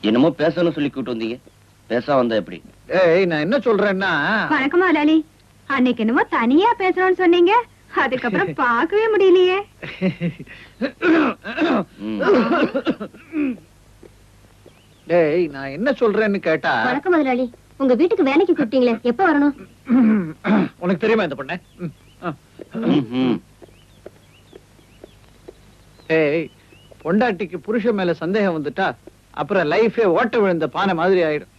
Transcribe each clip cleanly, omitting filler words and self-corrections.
என்னமோ பேசணும்னு சொல்லி கூட்டு வந்தீங்க, பேச வந்தா எப்படி? ஏய், நான் என்ன சொல்றேன்னா, வணக்கம் முதலாளி. அன்னைக்கு என்னமோ தனியா பேசணும்னு சொன்னீங்க, அதுக்கப்புறம் பார்க்கவே முடியலையே. டேய், நான் என்ன சொல்றேன்னு கேட்டா, வணக்கம் முதலாளி. உங்க வீட்டுக்கு வேலைக்கு கூப்பிட்டீங்களே, எப்ப வரணும்? உனக்கு தெரியுமா இந்த பொண்ணு? ஏய், பொண்டாட்டிக்கு புருஷன் மேல சந்தேகம் வந்துட்டா அப்புறம் லைஃபே ஓட்ட விழுந்த பானை மாதிரி ஆயிடும்.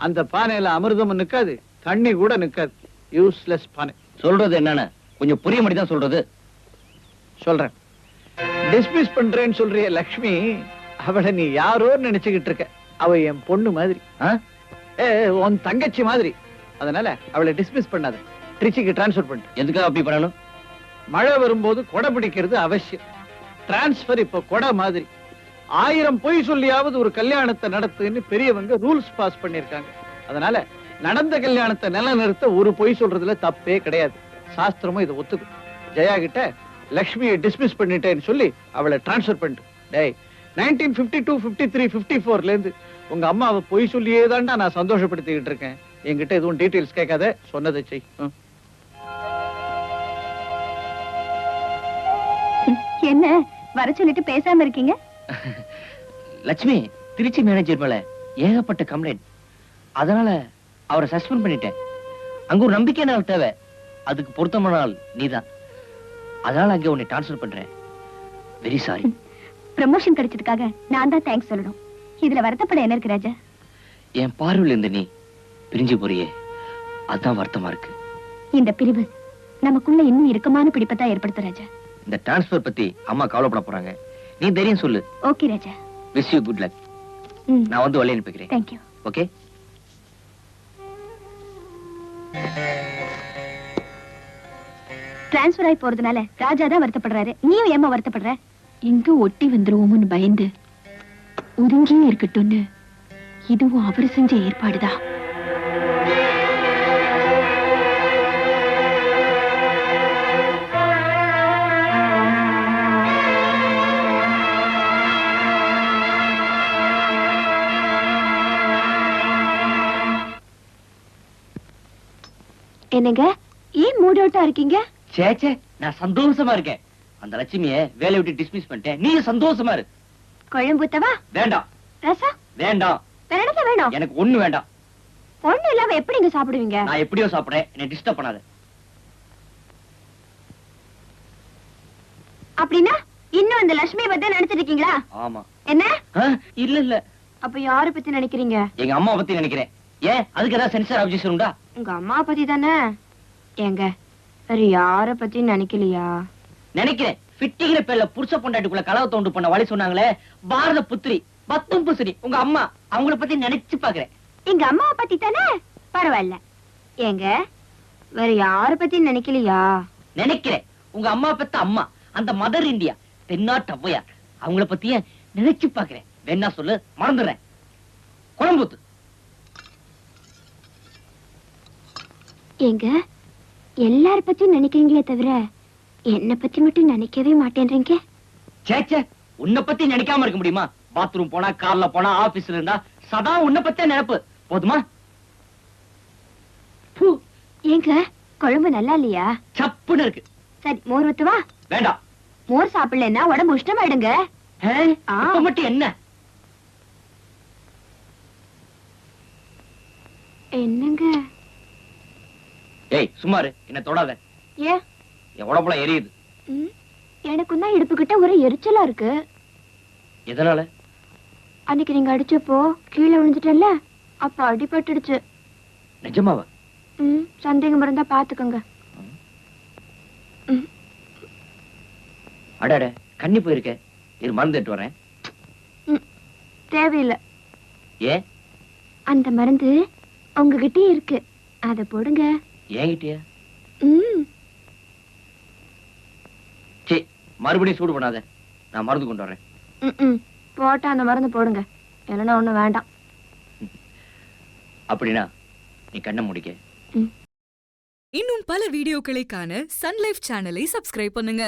அந்த பானையில அமிர்தமும் நிக்காது, தண்ணி கூட நிக்காது. யூஸ்லெஸ் பானை. சொல்றது என்னன்னு கொஞ்சம் புரிய மாதிரி தான் சொல்றது. சொல்றேன். டிஸ்மிஸ் பண்றேன்னு சொல்றிய லக்ஷ்மி, அவளை நீ யாரோ நினைச்சுக்கிட்டு இருக்க. அவ என் பொண்ணு மாதிரி, உன் தங்கச்சி மாதிரி. அதனால அவளை டிஸ்மிஸ் பண்ணாத, திருச்சிக்கு டிரான்ஸ்பர் பண்ணிட்டு. எதுக்காக அப்படி பண்ணணும்? மழை வரும்போது கொடை பிடிக்கிறது அவசியம். டிரான்ஸ்பர் இப்ப கொடை மாதிரி. 1000 பொய் சொல்லியாவது ஒரு கல்யாணத்தை நடத்துன்னு பெரியவங்க ரூல்ஸ் பாஸ் பண்ணிருக்காங்க. அதனால நடந்த கல்யாணத்தை நிலைநிறுத்த ஒரு பொய் சொல்றதுல தப்பே கிடையாது. சாஸ்திரமும் இதை ஒத்துக்கும். ஜெயா கிட்ட லக்ஷ்மியை டிஸ்மிஸ் பண்ணிட்டேன்னு சொல்லி அவளை டிரான்ஸ்பர் பண்ணிட்டு. டேய், 1952, 53, 54ல இருந்து உங்க அம்மாவை பொய் சொல்லியே தான்டா நான் சந்தோஷப்படுத்திக்கிட்டு இருக்கேன். என்கிட்ட எதுவும் டீடைல்ஸ் கேட்காத, சொன்னதை செய். என்ன வர சொல்லிட்டு பேசாம இருக்கீங்க? லட்சுமி, திருச்சி மேனேஜர் மேல ஏகப்பட்ட கம்ப்ளைண்ட். அதனால அவரை சஸ்பெண்ட் பண்ணிட்டேன். அங்க ஒரு நம்பிக்கை நாள் தேவை, அதுக்கு பொருத்தமான நாள் நீதான். அதனால அங்க உன்னை டிரான்ஸ்பர் பண்றேன். Very sorry. ப்ரமோஷன் கிடைச்சதுக்காக நான் தான் தேங்க்ஸ் சொல்லணும். இதுல வருத்தப்பட என்ன இருக்கு ராஜா? என் பார்வையில இருந்து நீ பிரிஞ்சு போறியே, அதான் வருத்தமா இருக்கு. இந்த பிரிவு நமக்குள்ள இன்னும் இறுக்கமான பிடிப்பதான் ஏற்படுத்த ராஜா. இந்த டிரான்ஸ்பர் பத்தி அம்மா கவலைப்பட போறாங்க. நீ தைரியம் சொல்லு. Okay Raja. Wish you good luck. நான் வந்து வழி அனுப்பிக்கிறேன். Thank you. ஓகே. டிரான்ஸ்பர் ஆகி போறதுனால ராஜா தான் வருத்தப்படுறாரு. நீயும் ஏமா வருத்தப்படுற? இங்க ஒட்டி வந்துருவோம்னு பயந்து ஒதுங்கியே இருக்கட்டும்னு இதுவும் அவரு செஞ்ச ஏற்பாடுதான். என்னங்க, ஏன் மூட் அவுட்டா இருக்கீங்க? சேச்சே, நான் சந்தோஷமா இருக்கேன். அந்த லட்சுமியை வேலையை விட்டு டிஸ்மிஸ் பண்ணிட்டேன். நீ சந்தோஷமா இரு. குழம்புத்தவா? வேண்டாம். ரசம்? வேண்டாம். வேற என்ன வேணும்? எனக்கு ஒண்ணு வேண்டாம். ஒண்ணு இல்லாம எப்படிங்க சாப்பிடுவீங்க? நான் எப்படியோ சாப்பிடுறேன், என்னை டிஸ்டர்ப் பண்ணாத. அப்படின்னா இன்னும் அந்த லட்சுமியை பத்தி நினைச்சிட்டு இருக்கீங்களா? ஆமா. என்ன? இல்ல இல்ல. அப்ப யாரை பத்தி நினைக்கிறீங்க? எங்க அம்மா பத்தி நினைக்கிறேன். ஏன், அதுக்கு ஏதாவது சென்சார் ஆப்ஜெக்ஷன் உண்டா? உங்க அம்மா பத்தி தானே. ஏங்க, வேற யார பத்தி நினைக்கலையா? நினைக்கிறேன். ஃபிட்டிங்கிற பேர்ல புருஷ பொண்டாட்டிக்குள்ள கலவை தோண்டு பண்ண வழி சொன்னாங்களே, பாரத புத்திரி பத்தும் புசிரி உங்க அம்மா, அவங்கள பத்தி நினைச்சு பாக்குறேன். எங்க அம்மாவை பத்தி தானே. பரவாயில்ல. ஏங்க, வேற யார பத்தி நினைக்கலையா? நினைக்கிறேன். உங்க அம்மா பத்த அம்மா, அந்த மதர் இந்தியா தென்னாட்டு ஔவையார், அவங்கள பத்தியே நினைச்சு பாக்குறேன். வேணா சொல்லு, மறந்துடுறேன். குழம்புத்து. ஏங்க, எல்லார பத்தியும் நினைக்கிறீங்களே தவிர என்ன பத்தி மட்டும் நினைக்கவே மாட்டேன்றீங்க. சேச்சே, உன்னை பத்தி நினைக்காம இருக்க முடியுமா? பாத்ரூம் போனா, கார்ல போனா, ஆபீஸ்ல இருந்தா சதா உன்னை பத்தியே நினைப்பு. போதுமா? ஏங்க, குழம்பு நல்லா இல்லையா? சப்புன்னு இருக்கு. சரி, மோர் ஊத்துவா? வேண்டாம். மோர் சாப்பிடலன்னா உடம்பு உஷ்ணமாயிடுங்க. இப்ப மட்டும் என்ன? என்னங்க? ஏய், சும்மாரு, என்ன தொடாத. ஏன்? என் உடம்புல எரியுது. எனக்கும் தான் இடுப்பு கிட்ட ஒரு எரிச்சலா இருக்கு. எதனால? அன்னைக்கு நீங்க அடிச்சப்போ கீழே விழுந்துட்டல, அப்ப அடிபட்டுடுச்சு. நிஜமாவா? சந்தேகம் இருந்தா பாத்துக்கோங்க. அடாட, கண்ணி போயிருக்க. இது மருந்து எடுத்து வரேன். தேவையில்லை. ஏன்? அந்த மருந்து உங்ககிட்டயே இருக்கு, அத போடுங்க. ஏங்கிட்டியா? சரி, மறுபடியும் சூடு பண்ணாத, நான் மருந்து கொண்டு வரேன். போட்டா அந்த மருந்து போடுங்க, இல்லைன்னா ஒண்ணு வேண்டாம். அப்படின்னா நீ கண்ணை முடிக்க. இன்னும் பல வீடியோக்களை காண சன் லைஃப் சேனலை சப்ஸ்கிரைப் பண்ணுங்க.